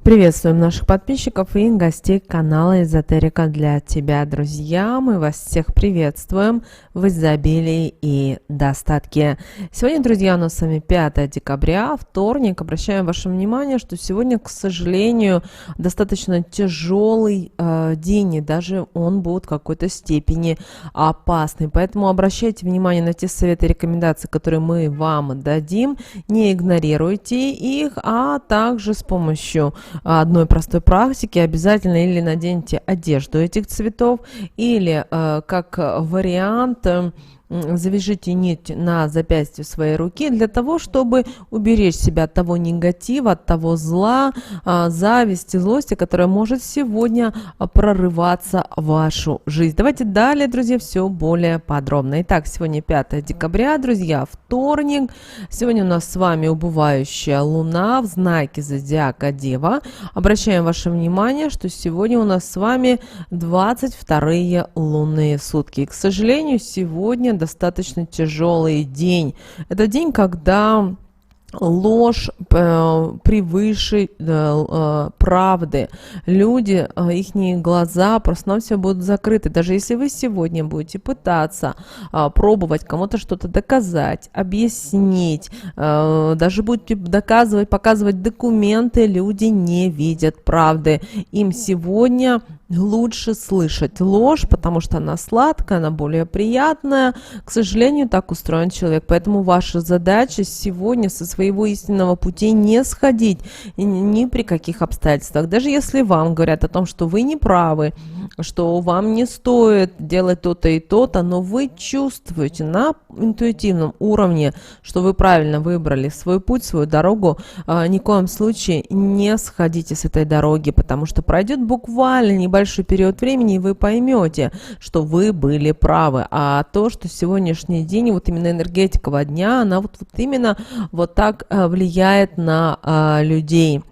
Приветствуем наших подписчиков и гостей канала Эзотерика для тебя, друзья. Мы вас всех приветствуем в изобилии и достатке. Сегодня, друзья, у нас с вами 5 декабря, вторник. Обращаем ваше внимание, что сегодня, к сожалению, достаточно тяжелый день, и даже он будет в какой-то степени опасный. Поэтому обращайте внимание на те советы и рекомендации, которые мы вам дадим. Не игнорируйте их, а также с помощью одной простой практики обязательно или наденьте одежду этих цветов, или как вариант завяжите нить на запястье своей руки для того, чтобы уберечь себя от того негатива, от того зла, зависти, злости, которая может сегодня прорываться в вашу жизнь. Давайте далее, друзья, все более подробно. Итак, сегодня 5 декабря, друзья, вторник. Сегодня у нас с вами убывающая луна в знаке зодиака Дева. Обращаем ваше внимание, что сегодня у нас с вами 22-е лунные сутки. И, к сожалению, сегодня достаточно тяжелый день. Это день, когда ложь превыше правды. Люди, их глаза просто-навсего будут закрыты. Даже если вы сегодня будете пытаться пробовать кому-то что-то доказать, объяснить, даже будете доказывать, показывать документы, люди не видят правды. Им сегодня лучше слышать ложь, потому что она сладкая, она более приятная. К сожалению, так устроен человек. Поэтому ваша задача сегодня со своего истинного пути не сходить ни при каких обстоятельствах. Даже если вам говорят о том, что вы не правы, что вам не стоит делать то-то и то-то, но вы чувствуете на интуитивном уровне, что вы правильно выбрали свой путь, свою дорогу, ни в коем случае не сходите с этой дороги, потому что пройдет буквально небольшой период времени, и вы поймете, что вы были правы. А то, что сегодняшний день, вот именно энергетика дня, она вот именно вот так влияет на людей.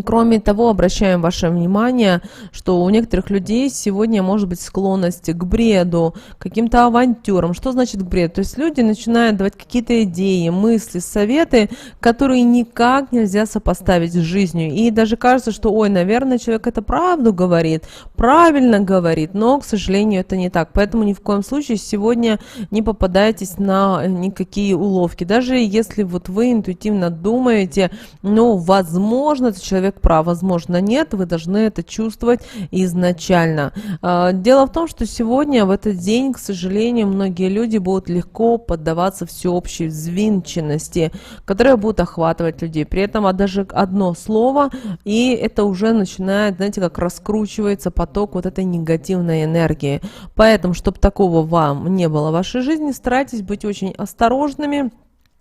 Кроме того, обращаем ваше внимание, что у некоторых людей сегодня может быть склонность к бреду, к каким-то авантюрам. Что значит бред? То есть люди начинают давать какие-то идеи, мысли, советы, которые никак нельзя сопоставить с жизнью. И даже кажется, что, ой, наверное, человек это правду говорит, правильно говорит, но, к сожалению, это не так. Поэтому ни в коем случае сегодня не попадайтесь на никакие уловки. Даже если вот вы интуитивно думаете, ну, возможно, этот человек прав, возможно, нет, вы должны это чувствовать изначально. Дело в том, что сегодня, в этот день, к сожалению, многие люди будут легко поддаваться всеобщей взвинченности, которая будет охватывать людей. При этом даже одно слово, и это уже начинает, знаете, как раскручивается поток вот этой негативной энергии. Поэтому, чтобы такого вам не было в вашей жизни, старайтесь быть очень осторожными.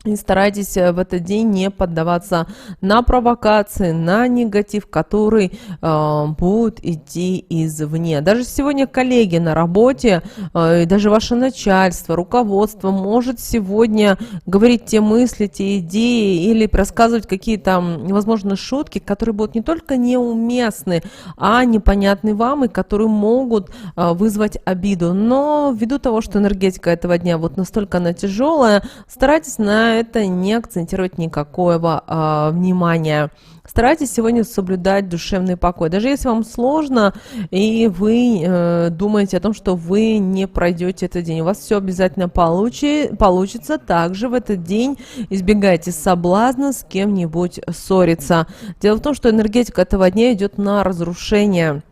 И старайтесь в этот день не поддаваться на провокации, на негатив, который будет идти извне. Даже сегодня коллеги на работе, и даже ваше начальство, руководство может сегодня говорить те мысли, те идеи или рассказывать какие-то, возможно, шутки, которые будут не только неуместны, а непонятны вам и которые могут вызвать обиду. Но ввиду того, что энергетика этого дня вот настолько она тяжелая, старайтесь на это не акцентировать никакого внимания. Старайтесь сегодня соблюдать душевный покой. Даже если вам сложно, и вы думаете о том, что вы не пройдете этот день, у вас все обязательно получится. Также в этот день избегайте соблазна с кем-нибудь ссориться. Дело в том, что энергетика этого дня идет на разрушение.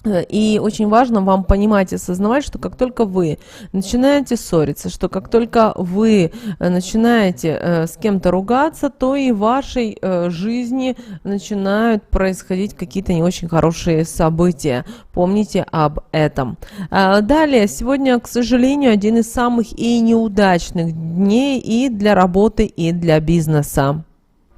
И очень важно вам понимать и осознавать, что как только вы начинаете ссориться, что как только вы начинаете с кем-то ругаться, то и в вашей жизни начинают происходить какие-то не очень хорошие события. Помните об этом. Далее, сегодня, к сожалению, один из самых и неудачных дней и для работы, и для бизнеса.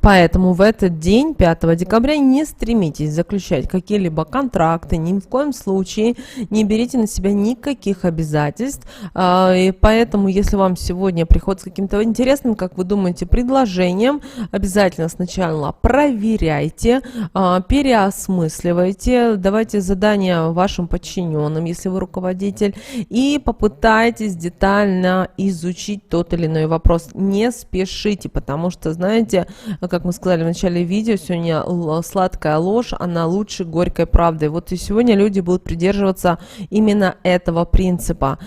Поэтому в этот день, 5 декабря, не стремитесь заключать какие-либо контракты, ни в коем случае не берите на себя никаких обязательств. И поэтому, если вам сегодня приходит с каким-то интересным, как вы думаете, предложением, обязательно сначала проверяйте, переосмысливайте, давайте задания вашим подчиненным, если вы руководитель, и попытайтесь детально изучить тот или иной вопрос. Не спешите, потому что, знаете, как мы сказали в начале видео, сегодня сладкая ложь, она лучше горькой правды. Вот и сегодня люди будут придерживаться именно этого принципа.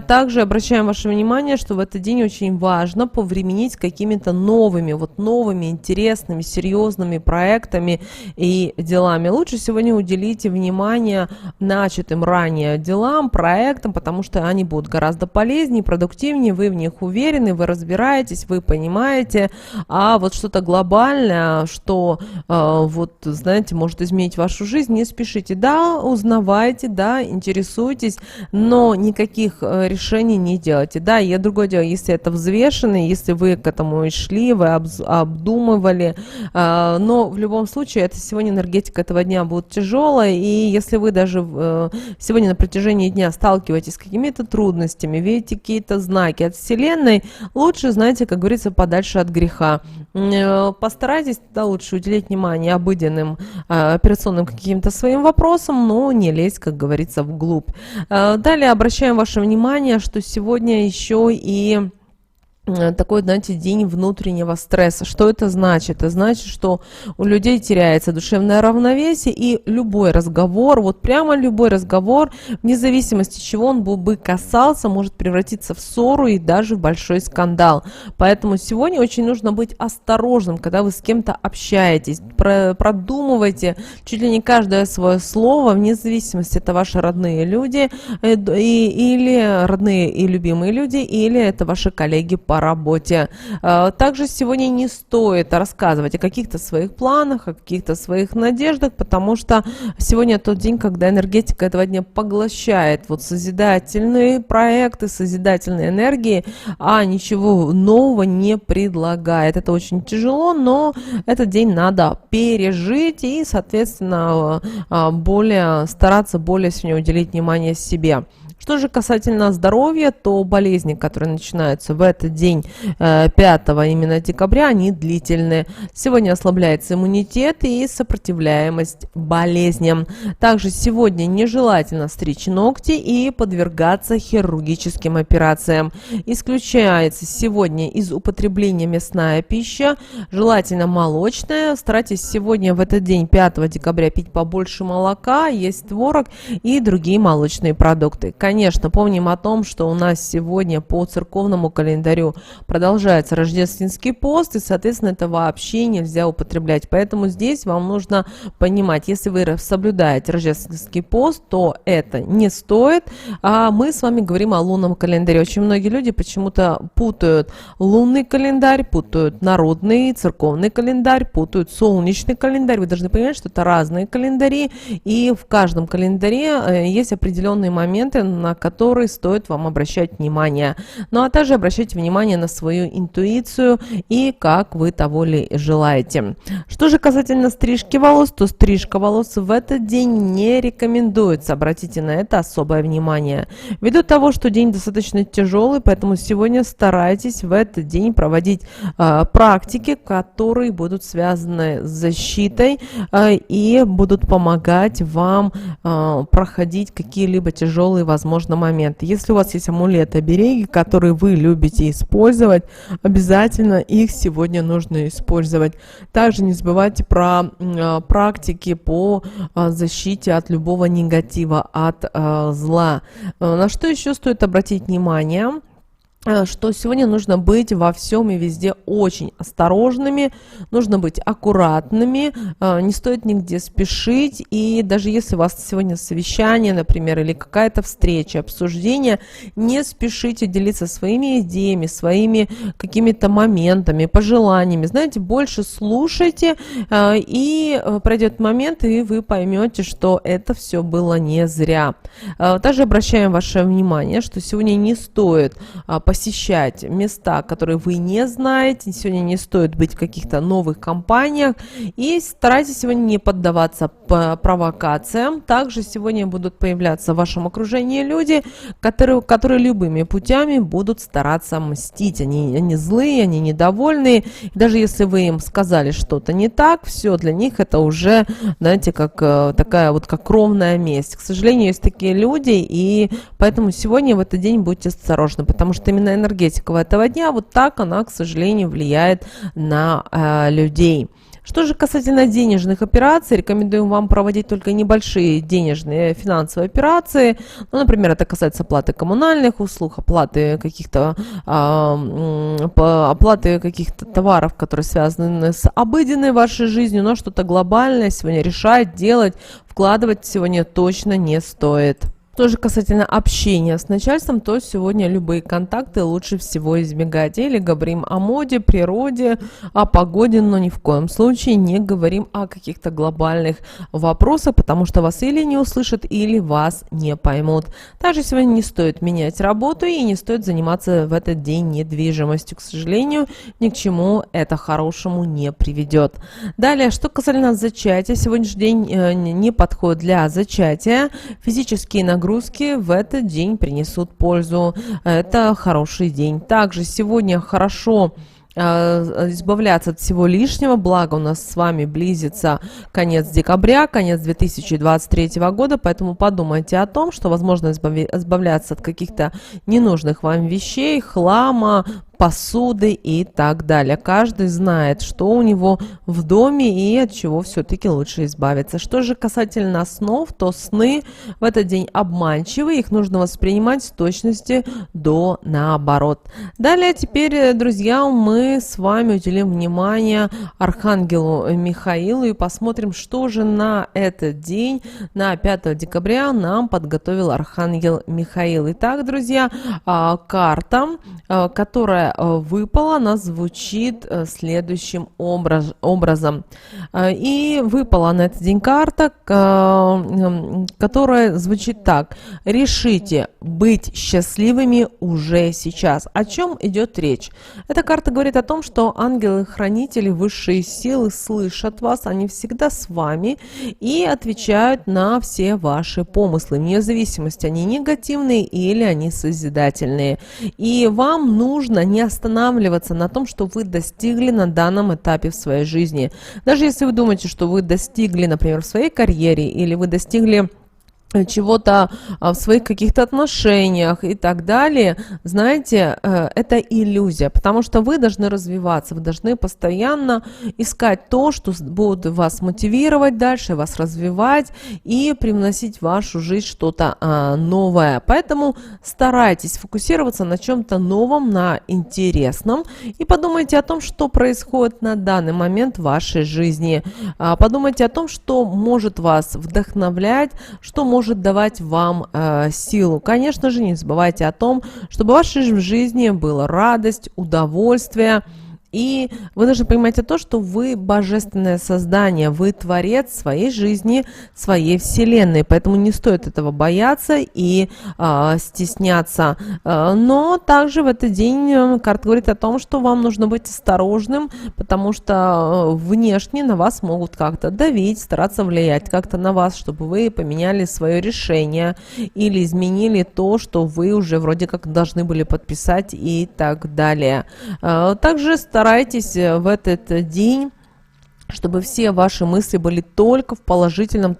Также обращаем ваше внимание, что в этот день очень важно повременить с какими-то новыми интересными, серьезными проектами и делами. Лучше сегодня уделите внимание начатым ранее делам, проектам, потому что они будут гораздо полезнее, продуктивнее, вы в них уверены, вы разбираетесь, вы понимаете, а вот что-то глобальное, что вот, знаете, может изменить вашу жизнь, не спешите. Да, узнавайте, да, интересуйтесь, но никаких решений не делайте. Да, и другое дело, если это взвешено, если вы к этому и шли, вы обдумывали, но в любом случае, это сегодня энергетика этого дня будет тяжелая, и если вы даже сегодня на протяжении дня сталкиваетесь с какими-то трудностями, видите какие-то знаки от Вселенной, лучше, знаете, как говорится, подальше от греха. Постарайтесь, да, лучше уделить внимание обыденным операционным каким-то своим вопросам, но не лезть, как говорится, вглубь. Далее обращаем ваше внимание, что сегодня еще и такой, знаете, день внутреннего стресса. Что это значит? Это значит, что у людей теряется душевное равновесие, и любой разговор, вот прямо любой разговор, вне зависимости, чего он бы касался, может превратиться в ссору и даже в большой скандал. Поэтому сегодня очень нужно быть осторожным, когда вы с кем-то общаетесь. Продумывайте чуть ли не каждое свое слово, вне зависимости, это ваши родные люди, или родные и любимые люди, или это ваши коллеги по работе. Также сегодня не стоит рассказывать о каких-то своих планах, о каких-то своих надеждах, потому что сегодня тот день, когда энергетика этого дня поглощает вот созидательные проекты, созидательные энергии, а ничего нового не предлагает. Это очень тяжело, но этот день надо пережить и, соответственно, стараться более сегодня уделить внимание себе. Что же касательно здоровья, то болезни, которые начинаются в этот день 5 именно декабря, они длительные. Сегодня ослабляется иммунитет и сопротивляемость болезням. Также сегодня нежелательно стричь ногти и подвергаться хирургическим операциям. Исключается сегодня из употребления мясная пища, желательно молочная. Старайтесь сегодня в этот день 5 декабря пить побольше молока, есть творог и другие молочные продукты. Конечно, помним о том, что у нас сегодня по церковному календарю продолжается рождественский пост, и, соответственно, это вообще нельзя употреблять. Поэтому здесь вам нужно понимать, если вы соблюдаете рождественский пост, то это не стоит. А мы с вами говорим о лунном календаре. Очень многие люди почему-то путают лунный календарь, путают народный, церковный календарь, путают солнечный календарь. Вы должны понимать, что это разные календари, и в каждом календаре есть определенные моменты, на которые стоит вам обращать внимание. Ну а также обращайте внимание на свою интуицию и как вы того ли желаете. Что же касательно стрижки волос, то стрижка волос в этот день не рекомендуется. Обратите на это особое внимание. Ввиду того, что день достаточно тяжелый, поэтому сегодня старайтесь в этот день проводить практики, которые будут связаны с защитой и будут помогать вам проходить какие-либо тяжелые, возможно, моменты. Если у вас есть амулеты-обереги, которые вы любите использовать, обязательно их сегодня нужно использовать. Также не забывайте про практики по защите от любого негатива, от зла. На что еще стоит обратить внимание? Что сегодня нужно быть во всем и везде очень осторожными, нужно быть аккуратными, не стоит нигде спешить, и даже если у вас сегодня совещание, например, или какая-то встреча, обсуждение, не спешите делиться своими идеями, своими какими-то моментами, пожеланиями, знаете, больше слушайте, и пройдет момент, и вы поймете, что это все было не зря. Также обращаем ваше внимание, что сегодня не стоит посещать места, которые вы не знаете. Сегодня не стоит быть в каких-то новых компаниях. И старайтесь сегодня не поддаваться провокациям. Также сегодня будут появляться в вашем окружении люди, которые любыми путями будут стараться мстить. Они злые, они недовольные. И даже если вы им сказали что-то не так, все, для них это уже, знаете, как такая вот как кровная месть. К сожалению, есть такие люди, и поэтому сегодня в этот день будьте осторожны, потому что именно именно энергетика этого дня, вот так она, к сожалению, влияет на людей. Что же касательно денежных операций, рекомендуем вам проводить только небольшие денежные финансовые операции. Ну, например, это касается оплаты коммунальных услуг, оплаты каких-то товаров, которые связаны с обыденной вашей жизнью, но что-то глобальное сегодня решать, делать, вкладывать сегодня точно не стоит. Что же касательно общения с начальством, то сегодня любые контакты лучше всего избегать. Или говорим о моде, природе, о погоде, но ни в коем случае не говорим о каких-то глобальных вопросах, потому что вас или не услышат, или вас не поймут. Также сегодня не стоит менять работу и не стоит заниматься в этот день недвижимостью. К сожалению, ни к чему это хорошему не приведет. Далее, что касательно зачатия, сегодняшний день не подходит для зачатия. Физические нагрузки в этот день принесут пользу. Это хороший день. Также сегодня хорошо избавляться от всего лишнего, благо у нас с вами близится конец декабря, конец 2023 года, поэтому подумайте о том, что возможно избавляться от каких-то ненужных вам вещей, хлама, посуды и так далее. Каждый знает, что у него в доме и от чего все-таки лучше избавиться. Что же касательно снов, то сны в этот день обманчивы, их нужно воспринимать с точности до наоборот. Далее теперь, друзья, мы с вами уделим внимание Архангелу Михаилу и посмотрим, что же на этот день, на 5 декабря нам подготовил Архангел Михаил. Итак, друзья, карта, которая выпала, она звучит следующим образом. И выпала на этот день карта, которая звучит так. Решите быть счастливыми уже сейчас. О чем идет речь? Эта карта говорит о том, что ангелы-хранители, высшие силы слышат вас, они всегда с вами и отвечают на все ваши помыслы, вне зависимости, они негативные или они созидательные. И вам нужно не останавливаться на том, что вы достигли на данном этапе в своей жизни. Даже если вы думаете, что вы достигли, например, в своей карьере или вы достигли чего-то в своих каких-то отношениях и так далее, знаете, это иллюзия, потому что вы должны развиваться, вы должны постоянно искать то, что будет вас мотивировать дальше, вас развивать и привносить в вашу жизнь что-то новое. Поэтому старайтесь фокусироваться на чем-то новом, на интересном и подумайте о том, что происходит на данный момент в вашей жизни. Подумайте о том, что может вас вдохновлять, что может давать вам силу. Конечно же, не забывайте о том, чтобы в вашей жизни была радость, удовольствие. И вы должны понимать о том, что вы божественное создание, вы творец своей жизни, своей вселенной, поэтому не стоит этого бояться и стесняться. Но также в этот день карта говорит о том, что вам нужно быть осторожным, потому что внешне на вас могут как-то давить, стараться влиять как-то на вас, чтобы вы поменяли свое решение или изменили то, что вы уже вроде как должны были подписать и так далее. Также старайтесь в этот день, чтобы все ваши мысли были только в положительном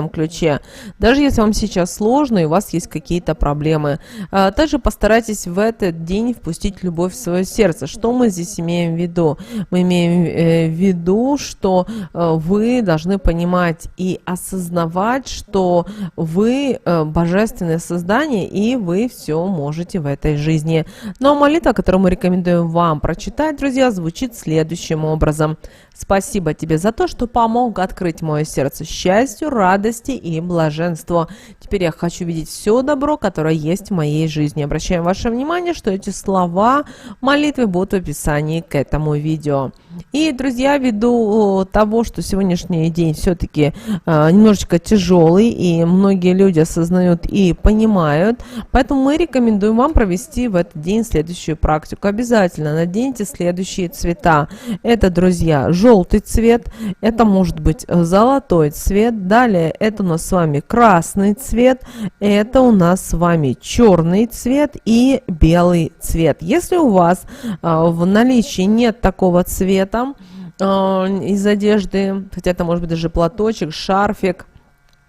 ключе. Даже если вам сейчас сложно и у вас есть какие-то проблемы. Также постарайтесь в этот день впустить любовь в свое сердце. Что мы здесь имеем в виду? Мы имеем в виду, что вы должны понимать и осознавать, что вы божественное создание и вы все можете в этой жизни. Но молитва, которую мы рекомендуем вам прочитать, друзья, звучит следующим образом. Спасибо тебе за то, что помог открыть мое сердце счастью, радости и блаженству. Теперь я хочу видеть все добро, которое есть в моей жизни. Обращаем ваше внимание, что эти слова молитвы будут в описании к этому видео. И, друзья, ввиду того, что сегодняшний день все-таки немножечко тяжелый, и многие люди осознают и понимают, поэтому мы рекомендуем вам провести в этот день следующую практику. Обязательно наденьте следующие цвета. Это, друзья, желтый цвет, это может быть золотой цвет, далее это у нас с вами красный цвет, это у нас с вами черный цвет и белый цвет. Если у вас в наличии нет такого цвета из одежды, хотя это может быть даже платочек, шарфик,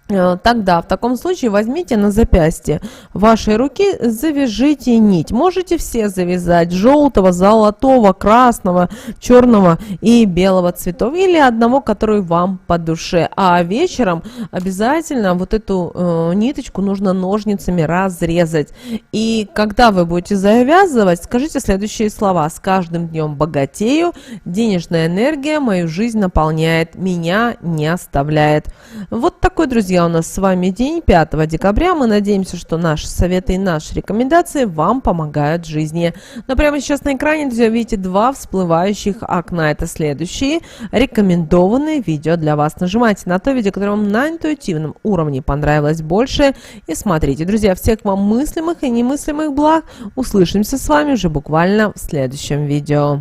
Тогда в таком случае возьмите на запястье вашей руки, завяжите нить. Можете все завязать: желтого, золотого, красного, черного и белого цветов, или одного, который вам по душе. А вечером обязательно вот эту ниточку нужно ножницами разрезать. И когда вы будете завязывать, скажите следующие слова: с каждым днем богатею, денежная энергия мою жизнь наполняет, меня не оставляет. Вот такой, друзья, у нас с вами день 5 декабря. Мы надеемся, что наши советы и наши рекомендации вам помогают в жизни. Но прямо сейчас на экране, друзья, видите 2 всплывающих окна. Это следующие рекомендованные видео для вас. Нажимайте на то видео, которое вам на интуитивном уровне понравилось больше, и смотрите. Друзья, всех вам мыслимых и немыслимых благ. Услышимся с вами уже буквально в следующем видео.